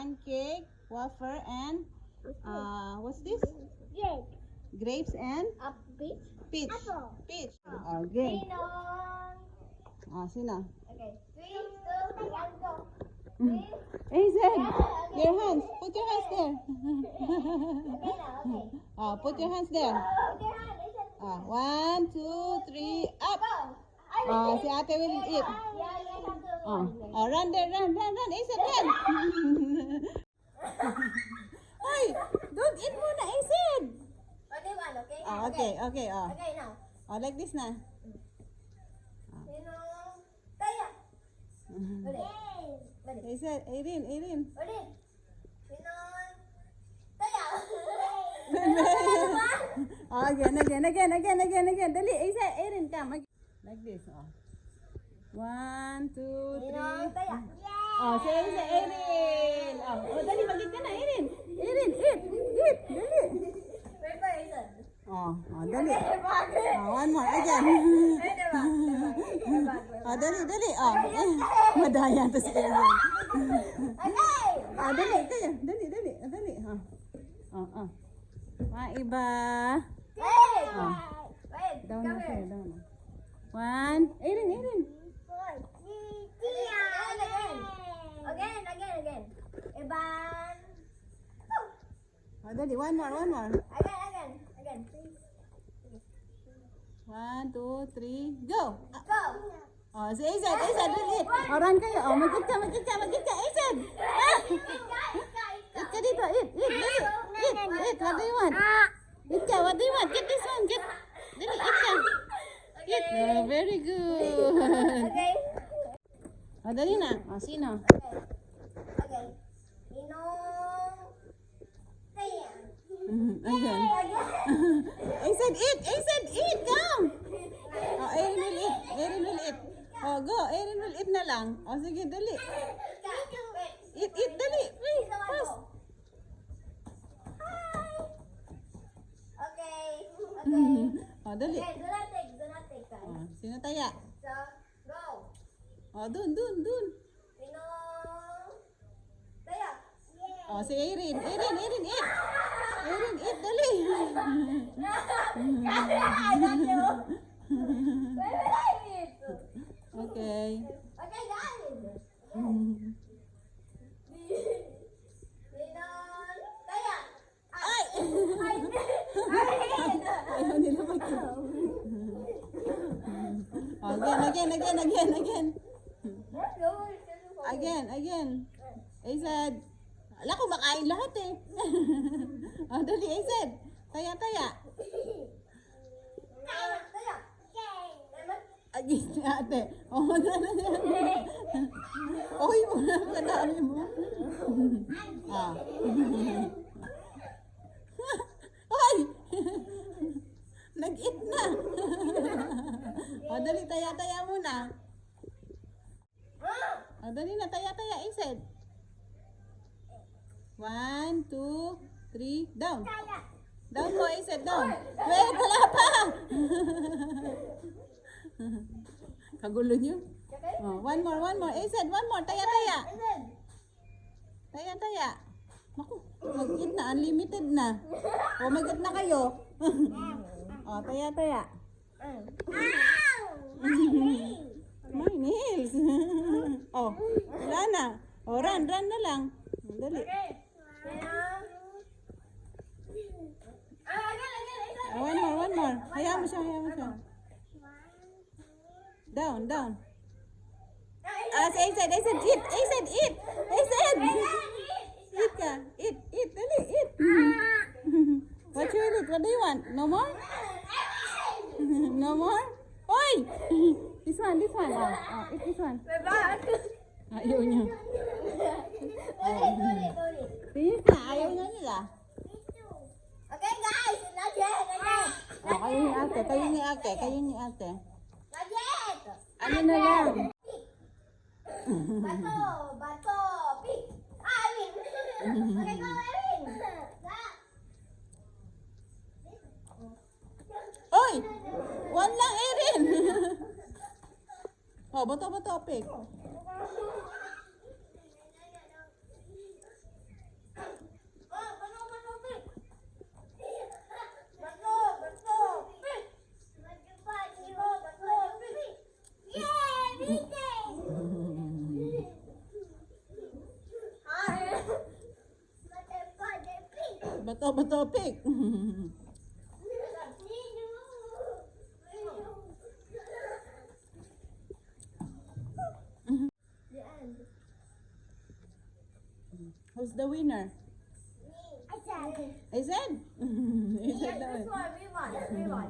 pancake, wafer, and what's this? Grapes. Grapes and Peach. peach. Apple. Peach. Okay. Sino? Okay. 3, 2, 1, go. Hazel, your hands. Put your hands there. Okay. Put your hands there. Put your hand. Is it? 1, 2, 3, up. Go. Si ate will eat. Yeah. Run there, run. Hazel, run. Ay, don't eat muna, Hazel. Okay, one. Okay. Okay. Okay, now. Like this na. Sino? Taya. Ulit. Hazel, Erin. Ulit. Sino? Taya. Again. Dali, Hazel, Erin, come. Like this. 1, 2, 3. Sino? Taya. Si Hazel, Erin. Dali, magit ka na, Erin. Erin, eat. Dali. Wait for Hazel. Dali. One more, again. Dali. Madaya to si Erin. Okay. Dali. Maiba. Wait. Wait. Down Come na here. siya, down na. 1. Erin. Again. Iban. Dali, one more. Again. Please. 1, 2, 3, go. Go. Si Hazel, dali. Run kayo. Magkit ka, Hazel. Eat ka dito, eat. What do you want? Eat ka, what do you want? Get this one, Dali, eat ka. Eat. Very good. Okay. Dali na. Sino? Okay. Inong. Taya. Again. Hazel, eat. Come. Erin will eat. Go. Erin will eat na lang. Sige, dali. Eat, dali. Wait, fast. Okay. Dali. Okay, do not take time. Sino taya? So, go. Dun. Inong. Taya. Si Erin, eat. Erin, eat, dali. I don't know. Where will I eat? Okay. Okay, guys. Inong. Taya. Ay! Ayaw nila mag-eat. Again. Hazel. Ala, kumakain lahat eh. Dali, Hazel. Taya. Taya. Again, ate. Oy, muna ka dami mo. Oy! Nag-eat na. Dali, taya muna. Dali na, taya, Hazel. 1, 2, 3, down. Down po, Hazel, down. Wait, wala pa. Kagulo niyo. One more. Hazel, one more. Taya. Taya. Naku, mag-eat na. Unlimited na. Mag-eat na kayo. Taya. My nails. Wala na. Run na lang. Dali. One more. Hayaan mo siya. Down. Si Hazel, eat. Hazel. Eat ka. Eat. Dali, eat. What you eat? What do you want? No more? No more? Oy! This one. Eat this one. Ayaw niya. Tingin ka, ayaw niya nila. Okay, guys. Not yet. Kayo ni ate. Not yet. Ano na lang? Bato. Pick. Erin. Okay, go, Erin. Oy! One lang, Erin. Bato, pick. Bato, pick. The end. Who's the winner? I said. I said. You Yeah, said this that. one, we won. We won.